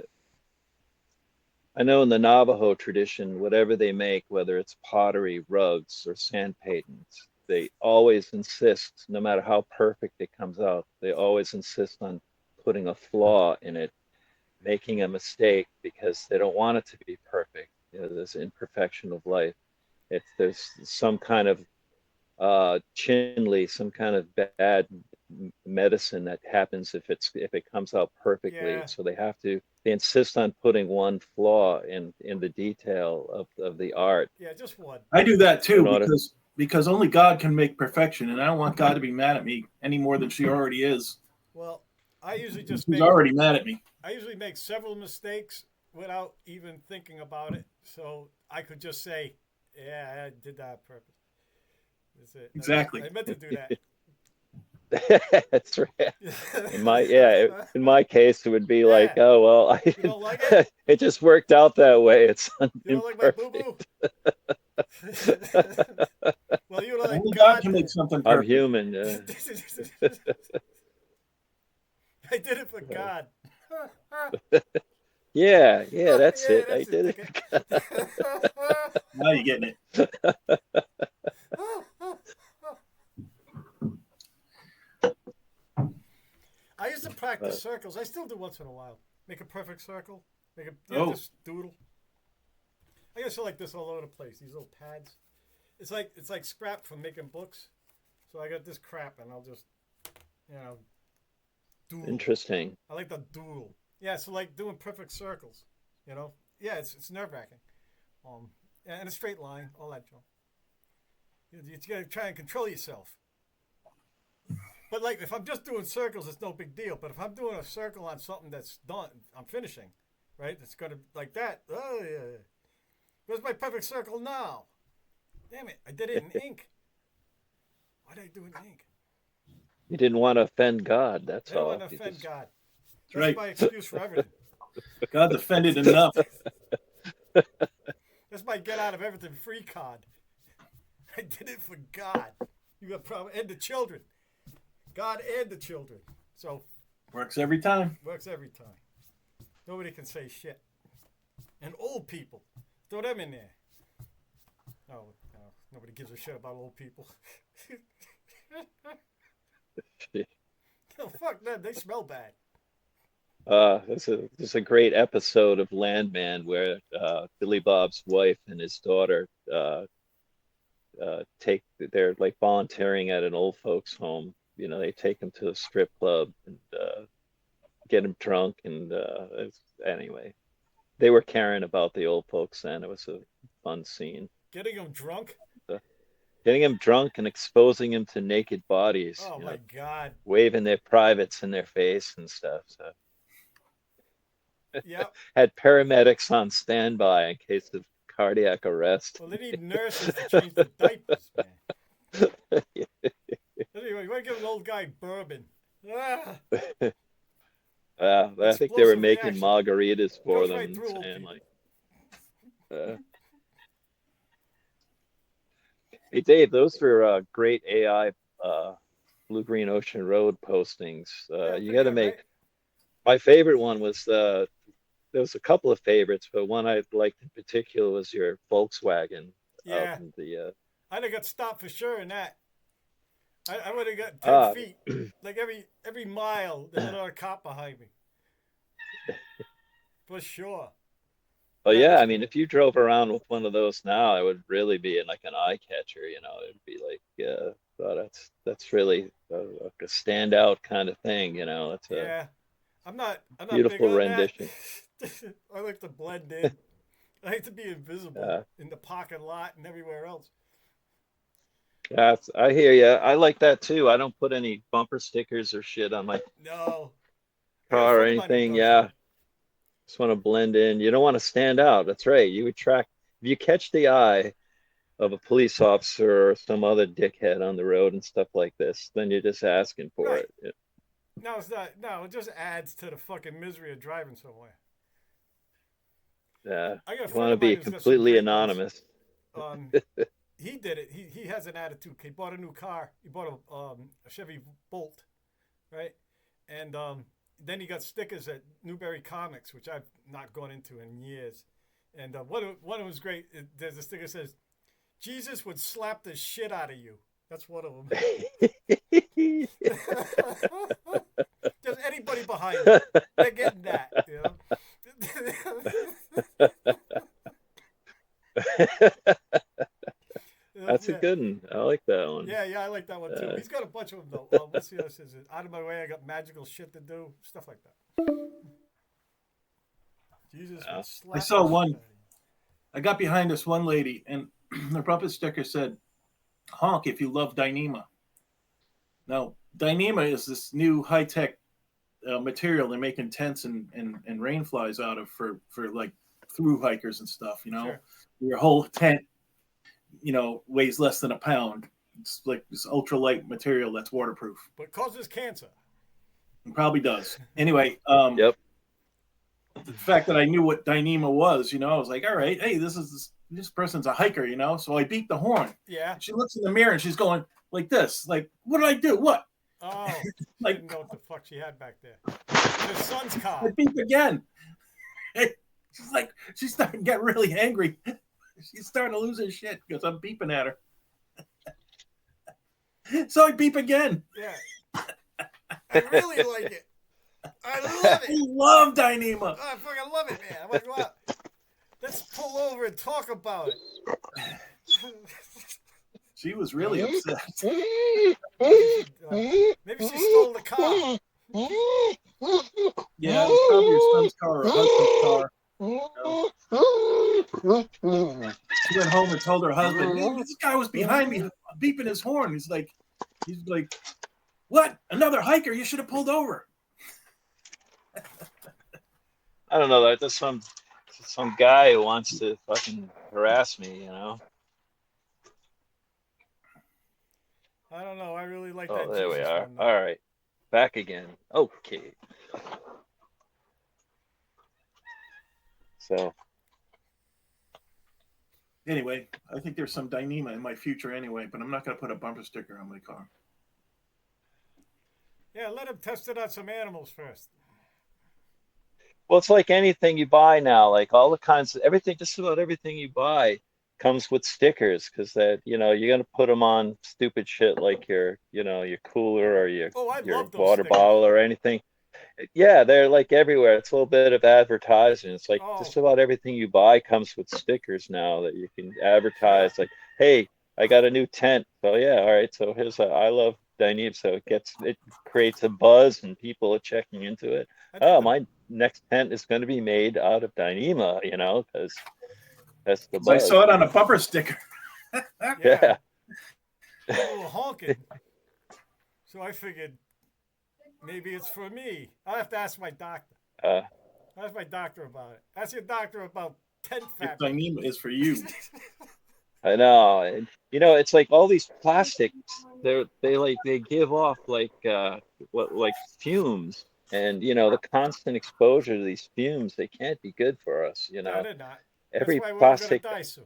know in the Navajo tradition, whatever they make, whether it's pottery, rugs, or sand paintings, they always insist, no matter how perfect it comes out, they always insist on putting a flaw in it, making a mistake, because they don't want it to be perfect. This imperfection of life. If there's some kind of chinley, some kind of bad medicine that happens if it comes out perfectly. Yeah. So they insist on putting one flaw in the detail of the art. Yeah, just one. I do that too, In order- because only God can make perfection, and I don't want God to be mad at me any more than she already is. Well, I usually just She's already mad at me. I usually make several mistakes without even thinking about it, so I could just say, "Yeah, I did that on purpose." That's it. Exactly. I meant to do that. That's right. In my case, it would be like, oh well, You don't like it? it just worked out that way. It's You don't like my boo imperfect. boo? Well, you don't like Only God God. can make something I'm perfect. human. I did it for God. Yeah, that's Yeah, it. I did it. Now you're getting it. I used to practice circles. I still do once in a while. Make a perfect circle. Make a just doodle. I guess I like this all over the place. These little pads. It's like scrap from making books. So I got this crap, and I'll just doodle. Interesting. I like the doodle. Yeah, so like doing perfect circles. Yeah, it's nerve wracking. And a straight line, all that junk. You gotta try and control yourself. But like if I'm just doing circles, it's no big deal. But if I'm doing a circle on something that's done, I'm finishing, right? It's gonna like that. Oh yeah. Where's my perfect circle now? Damn it! I did it in ink. Why did I do it in ink? You didn't want to offend God. That's I don't all. want to You offend just- God. That's Right. my excuse for everything. God's offended enough. That's my get out of everything free card. I did it for God. You got problem and the children. God and the children. So Works every time. works every time. Nobody can say shit. And old people. Throw them in there. Oh, no, nobody gives a shit about old people. Oh, fuck them. They smell bad. This is a great episode of Landman where Billy Bob's wife and his daughter they're like volunteering at an old folks home. They take him to a strip club and get him drunk, and anyway, they were caring about the old folks then. It was a fun scene. Getting them drunk? Getting him drunk and exposing him to naked bodies. Oh, my God. Waving their privates in their face and stuff. So Yep. had paramedics on standby in case of cardiac arrest. Well, they need nurses to change the diapers, man. Anyway, you want to give an old guy bourbon? Ah, I think they were Explosive making reaction. margaritas for Goes them, right through old and people. like, hey Dave, those were great AI Blue Green Ocean Road postings. yeah, You pretty got to good, make. right? My favorite one was there was a couple of favorites, but one I liked in particular was your Volkswagen Yeah. out in the I'd have got stopped for sure in that. I would have got 10 Ah, feet. Like every mile, there's another cop behind me. For sure. well, Yeah, yeah. that's I mean, cool. if you drove around with one of those now, it would really be like an eye catcher. It'd be like, oh, that's really a standout kind of thing. It's a Yeah. I'm not big beautiful on that. rendition. I like to blend in. I like to be invisible Uh, in the parking lot and everywhere else. I hear you. I like that too. I don't put any bumper stickers or shit on my No. I got a car or friend of mine who anything. does Yeah, that. just want to blend in. You don't want to stand out. That's right. You attract, if you catch the eye of a police officer or some other dickhead on the road and stuff like this, then you're just asking for Right. it. No, it's not. No, it just adds to the fucking misery of driving somewhere. Yeah, I got a you want friend to of mine be who's got some completely great ones. anonymous. Um, he did it. He has an attitude. He bought a new car. He bought a Chevy Bolt, right? And then he got stickers at Newberry Comics, which I've not gone into in years. And one of them was great. There's a sticker that says, "Jesus would slap the shit out of you." That's one of them. Just anybody behind me, they're getting that, you know. That's a Yeah. good one. I like that one. Yeah, I like that one too. Uh, He's got a bunch of them though. What's the other? Says out of my way. I got magical shit to do. Stuff like that. Jesus yeah. would I slap saw the shit one. out of I got behind this one lady, and the bumper sticker said, "Honk if you love Dyneema." Now, Dyneema is this new high tech material they're making tents and rain flies out of for like through hikers and stuff. you. Sure. Your whole tent, weighs less than a pound. It's like this ultralight material that's waterproof. But causes cancer. It probably does. Anyway, Yep. the fact that I knew what Dyneema was, I was like, all right, hey, this person's a hiker, So I beat the horn. Yeah. She looks in the mirror and she's going like this, like, what did I do? What? Oh, she Like, didn't know what the fuck she had back there. Her son's I car. beep again. She's starting to get really angry. She's starting to lose her shit because I'm beeping at her. So I beep again. Yeah. I really like it. I love I it. love Dyneema. I fucking love it, man. I want to go out. Let's pull over and talk about it. She was really upset. Maybe she stole the car. Yeah, it was probably her son's car or husband's car. She went home and told her husband, "Hey, this guy was behind me beeping his horn." He's like, what? Another hiker? You should have pulled over. I don't know. There's some guy who wants to fucking harass me. I don't know. I really like that. Oh, there we Jesus are. one, though. All right, back again. Okay. So Anyway, I think there's some Dyneema in my future anyway, but I'm not going to put a bumper sticker on my car. Yeah, let him test it on some animals first. Well, it's like anything you buy now, like all the kinds of everything, just about everything you buy comes with stickers because you're gonna put them on stupid shit like your cooler or your Oh, I your love those water stickers. bottle or anything. Yeah, they're like everywhere. It's a little bit of advertising. It's like Oh, just about everything you buy comes with stickers now that you can yeah. advertise. Like, hey, I got a new tent. So yeah, all right. So here's I love Dyneema. So it creates a buzz and people are checking into it. I think Oh, the my next tent is going to be made out of Dyneema, because that's the So I saw buzz. it on a bumper sticker. yeah, Yeah. a little honking. So I figured maybe it's for me. I'll have to ask my doctor. Uh, I'll ask my doctor about it. Ask your doctor about tent If fabric. Dyneema is for you. I know. And, it's like all these plastics. They give off like fumes, and the constant exposure to these fumes, they can't be good for us. No, they're not. That's Every why we're all gonna plastic, die soon.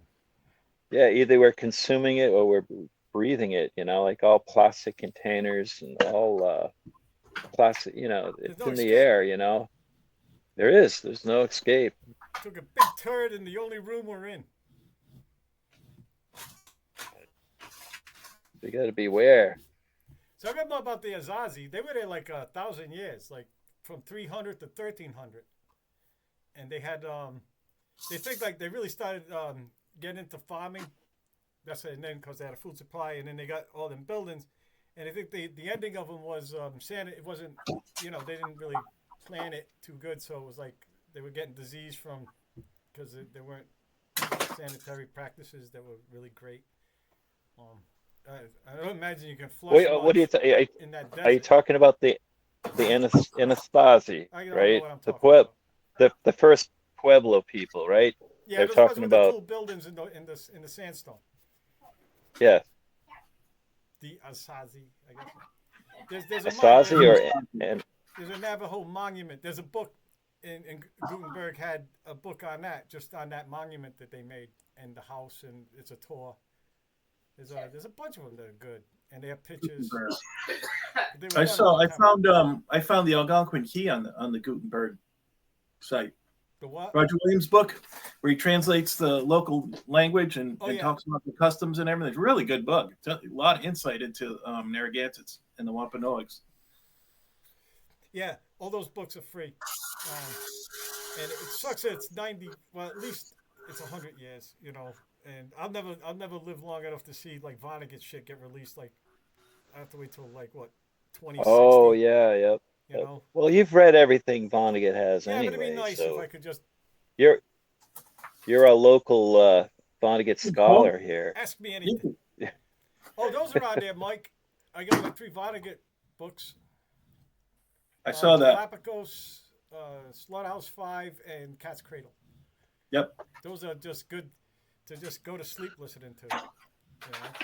yeah, either we're consuming it or we're breathing it. Like all plastic containers and all plastic. There's It's no in the escape. air. There's no escape. Took a big turd in the only room we're in. You got to beware. So I remember about the Azazi. They were there like 1,000 years, like from 300 to 1300, and they had they think like they really started getting into farming. That's it, and then because they had a food supply, and then they got all them buildings, and I think the ending of them was it wasn't, they didn't really plan it too good, so it was like they were getting disease from because there weren't sanitary practices that were really great. I don't imagine you can flush Wait, what do you in that are you desert. talking about the Anasazi, I don't know right? what I'm The talking about. the first Pueblo people, right? Yeah, They're those ones talking with the about cool buildings in the sandstone. yeah, The Asazi, I guess. There's a Asazi and there's a Navajo monument. There's a book, and Gutenberg had a book on that, just on that monument that they made, and the house, and it's a tour. There's a bunch of them that are good, and they have pictures. They were I done a long time ago. I found the Algonquin Key on the Gutenberg site. The what? Roger Williams' book, where he translates the local language and Oh, yeah. talks about the customs and everything. It's a really good book. It's a lot of insight into Narragansetts and the Wampanoags. Yeah, all those books are free, and it sucks that it's 90. Well, at least it's 100 years, And I'll never live long enough to see like Vonnegut shit get released. Like I have to wait till like what 2060. oh yeah, yep. You know. Well, you've read everything Vonnegut has Yeah, but it'd be anyway, nice so if I could just you're a local Vonnegut scholar here. ask me anything. Oh, those are on there, Mike. I got like 3 Vonnegut books. I saw that. Galapagos, Slaughterhouse 5, and Cat's Cradle. Yep. Those are just good to just go to sleep listening to.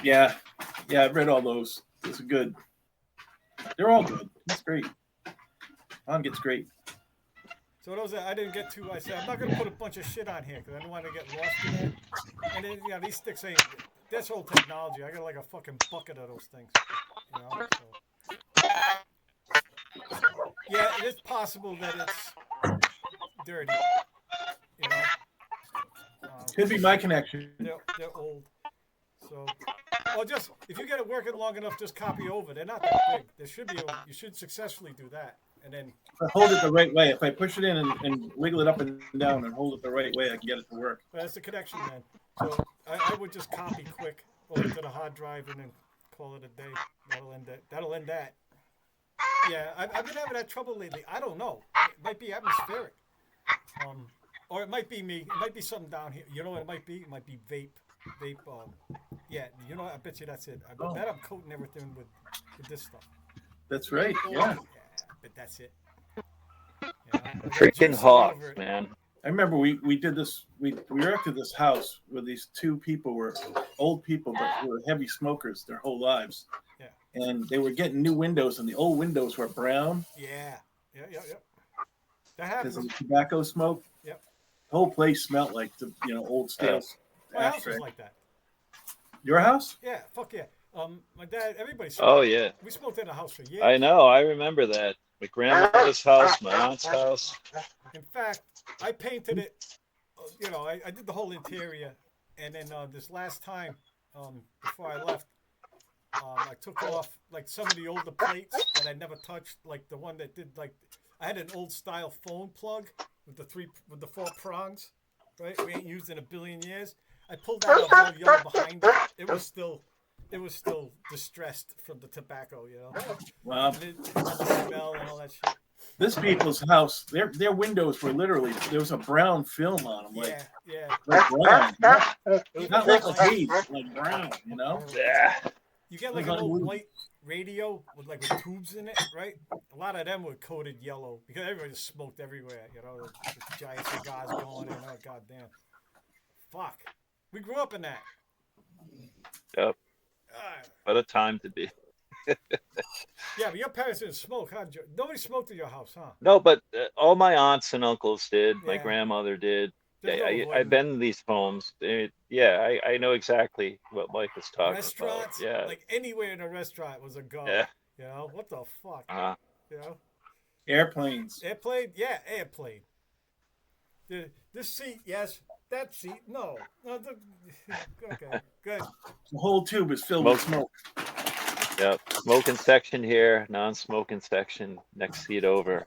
Yeah. Yeah, I've read all those. Those are good. They're all good. It's great. Vonnegut's great. So those I didn't get to. I said I'm not gonna put a bunch of shit on here because I don't want to get lost in there. And then these sticks ain't. That's old technology. I got like a fucking bucket of those things. So. Yeah, it is possible that it's dirty. Could be my connection. They're old. So, or just if you get it working long enough, just copy over. They're not that big. There should be. You should successfully do that, and then. If I hold it the right way, if I push it in and wiggle it up and down and hold it the right way, I can get it to work. Well, that's the connection, man. So I would just copy quick over to the hard drive and then call it a day. That'll end that. Yeah, I've been having that trouble lately. I don't know. It might be atmospheric. Or it might be me. It might be something down here. You know what it might be? It might be vape. Yeah, I bet you that's it. I bet I'm coating everything with this stuff. That's right. Yeah. But that's it. Freaking hawks, man. I remember we did this. We erected this house where these 2 people were old people, but were heavy smokers their whole lives. Yeah. And they were getting new windows, and the old windows were brown. Yeah. That Because happens. of the tobacco smoke. Yep. The whole place smelled like old stale. My house was like that. Your house? Yeah, fuck yeah. My dad, everybody smoked. Oh yeah, We smoked in the house for years. I know. I remember that. My grandmother's house, my aunt's house. In fact, I painted it. I did the whole interior, and then this last time, before I left, I took off like some of the older plates that I never touched, like the one that did like I had an old style phone plug with the 4 prongs, right? We ain't used in a billion years. I pulled that out all yellow behind it. It was still distressed from the tobacco, Wow. The smell and all that shit. This people's house, their windows were literally, there was a brown film on them, Yeah. like brown, not like a beige, like brown, Yeah. You get like an old white radio with tubes in it, right? A lot of them were coated yellow because everybody just smoked everywhere, the giant cigars going in. Oh goddamn! Fuck, we grew up in that. Yep. What a time to be. Yeah, but your parents didn't smoke, huh? Nobody smoked in your house, huh? No, but all my aunts and uncles did. My Yeah. grandmother did. There's no I've avoiding been to these homes. I know exactly what Mike was talking restaurants. about. Yeah. Like anywhere in a restaurant was a go. Yeah. What the fuck? Uh-huh. Airplanes. Airplane? Yeah, airplane. This seat, yes. That seat, no. Okay, good. The whole tube is filled with smoke. Yep. Smoking section here, non-smoking section next seat over.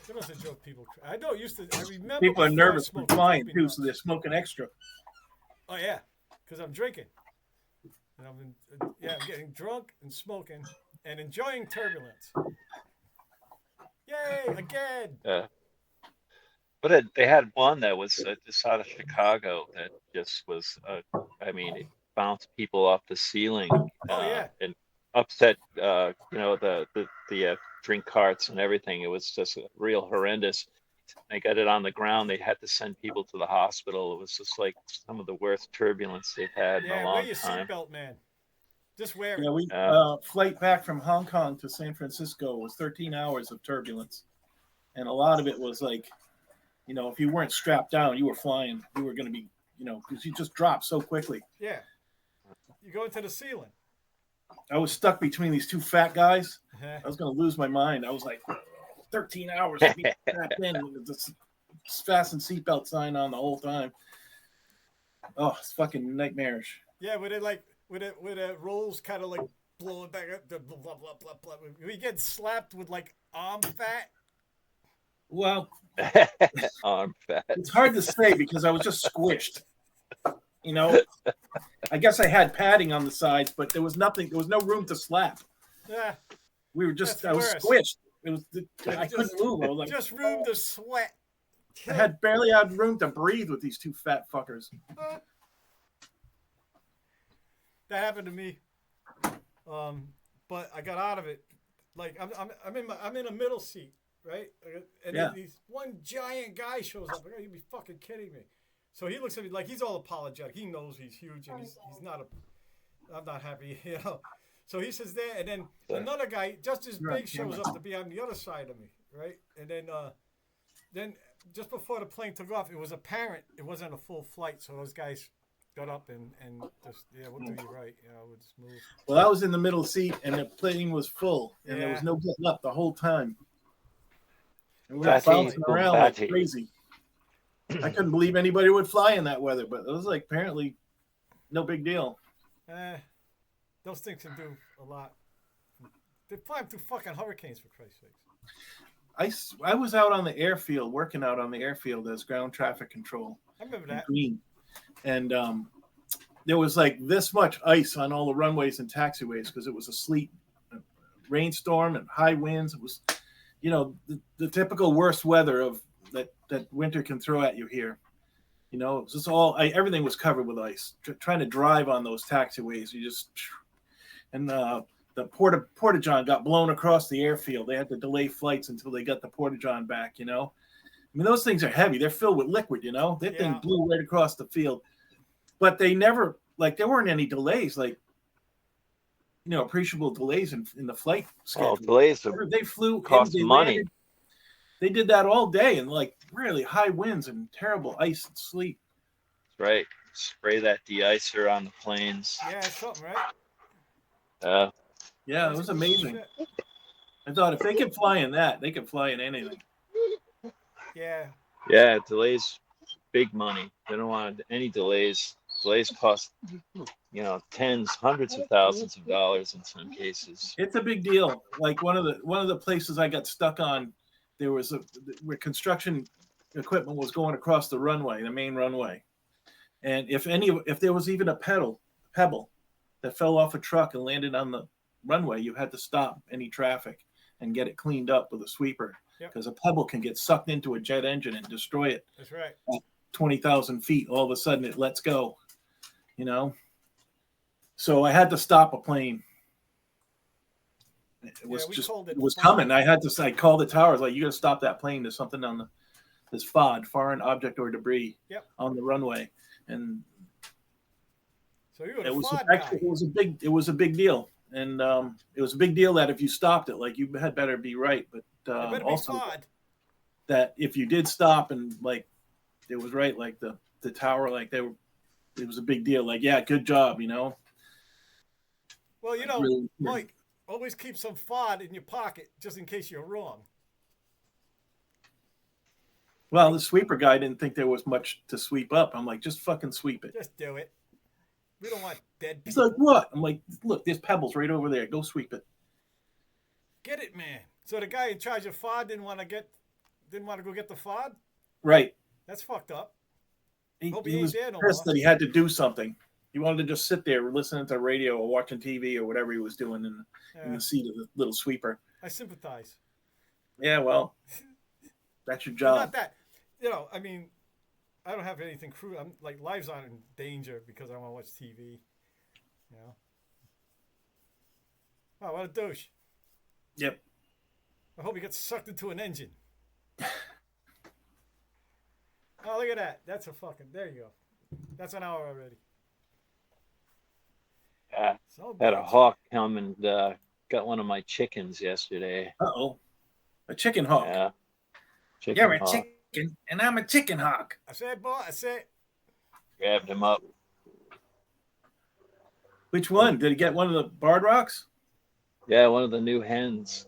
That was a joke people. I know. I remember People are before I nervous for smoked, it flying drove me too, nuts. so they're smoking extra. Oh yeah, because I'm drinking. And I'm getting drunk and smoking and enjoying turbulence. Yay, again. But they had one that was just out of Chicago that just was, I mean, it bounced people off the ceiling Oh yeah. and upset, the drink carts and everything. It was just real horrendous. They got it on the ground. They had to send people to the hospital. It was just like some of the worst turbulence they've had in a Yeah, wear long your time. seatbelt, man. Just wear Yeah, it. we flight back from Hong Kong to San Francisco was 13 hours of turbulence, and a lot of it was like, if you weren't strapped down, you were flying. You were going to be, because you just dropped so quickly. Yeah. You go into the ceiling. I was stuck between these two fat guys. I was going to lose my mind. I was like, 13 hours of being strapped in with this fasten seatbelt sign on the whole time. Oh, it's fucking nightmarish. Yeah, with it rolls kind of like blowing back up, blah blah blah blah blah. We get slapped with like arm fat. Well, Arm fat. it's hard to say because I was just squished. I guess I had padding on the sides, but there was nothing. There was no room to slap. Yeah. We were just. I That's was worse. squished. It was. I couldn't move. I was like, just room to sweat. I barely had room to breathe with these two fat fuckers. That happened to me, but I got out of it. Like I'm in a middle seat, right? And then one giant guy shows up. Like, you'd be fucking kidding me. So he looks at me like he's all apologetic. He knows he's huge and he's not I'm not happy, So he says there, and then another guy just as big shows up to be on the other side of me, right? And then just before the plane took off, it was apparent it wasn't a full flight, so those guys got up and just we'll do you right, we'll just move. Well, I was in the middle seat and the plane was full and there was no getting up the whole time. And we were bouncing around like crazy. I couldn't believe anybody would fly in that weather, but it was like apparently no big deal. Those things can do a lot. They fly through fucking hurricanes, for Christ's sakes. I was out on the airfield, working out on the airfield as ground traffic control. I remember that. Green. And there was like this much ice on all the runways and taxiways because it was a sleet, rainstorm, and high winds. It was, the typical worst weather of that winter can throw at you here. It was just everything was covered with ice. Trying to drive on those taxiways, the Porta-John got blown across the airfield. They had to delay flights until they got the Porta-John back. I mean, those things are heavy. They're filled with liquid. That thing blew right across the field. But they never, there weren't any delays, appreciable delays in the flight schedule. Delays they flew, cost money. Landed. They did that all day in really high winds and terrible ice and sleet. That's right. Spray that de-icer on the planes. Yeah, something, right? Yeah, it was amazing. I thought if they could fly in that, they could fly in anything. Yeah. Yeah, delays, big money. They don't want any delays. Delays cost, tens, hundreds of thousands of dollars in some cases. It's a big deal. Like one of the places I got stuck on, there was where construction equipment was going across the runway, the main runway, and if there was even a pebble that fell off a truck and landed on the runway, you had to stop any traffic and get it cleaned up with a sweeper because a pebble can get sucked into a jet engine and destroy it. That's right. At 20,000 feet, all of a sudden it lets go. So I had to stop a plane. It was coming. I called the towers like, you got to stop that plane. There's something on this FOD, foreign object or debris, on the runway, and so you were it was a big deal, and it was a big deal that if you stopped it, you had better be right, but also that if you did stop and it was right, the tower, it was a big deal. Good job, Well, really, Mike, always keep some FOD in your pocket just in case you're wrong. Well, the sweeper guy didn't think there was much to sweep up. I'm like, just fucking sweep it. Just do it. We don't want dead He's people. like, what? I'm like, look, there's pebbles right over there. Go sweep it. Get it, man. So the guy in charge of FOD didn't want to go get the FOD. Right. That's fucked up. He Hope he ain't was there no pissed more. that he had to do something. He wanted to just sit there listening to radio or watching TV or whatever he was doing in Yeah, the seat of the little sweeper. I sympathize. Yeah, well, that's your But job. not that. You know, I mean, I don't have anything crude. I'm like lives aren't in danger because I want to watch TV. You know. Oh, what a douche! Yep. I hope he gets sucked into an engine. Oh, look at that! That's a fucking. There you go. That's an hour already. Yeah, So had a bitch. hawk come and got one of my chickens yesterday. Uh-oh. A chicken hawk. Yeah, chicken You're a hawk. chicken, and I'm a chicken hawk. I said, boy. I said. Grabbed him up. Which one? Did he get one of the barred rocks? Yeah, one of the new hens.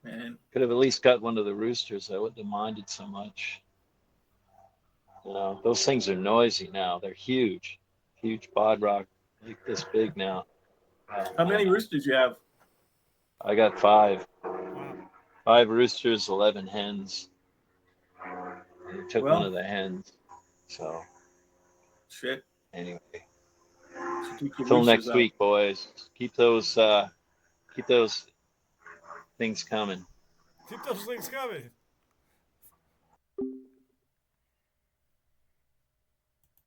Man, Could have at least got one of the roosters. I wouldn't have minded so much. You know, those things are noisy now. They're huge, huge bod rock, like this big now. how many roosters you have? I got 5. Wow. 5 roosters, 11 hens. And he took Well- one of the hens. So Shit. anyway, So keep your till roosters next out. week, boys. Keep those things coming. Keep those things coming.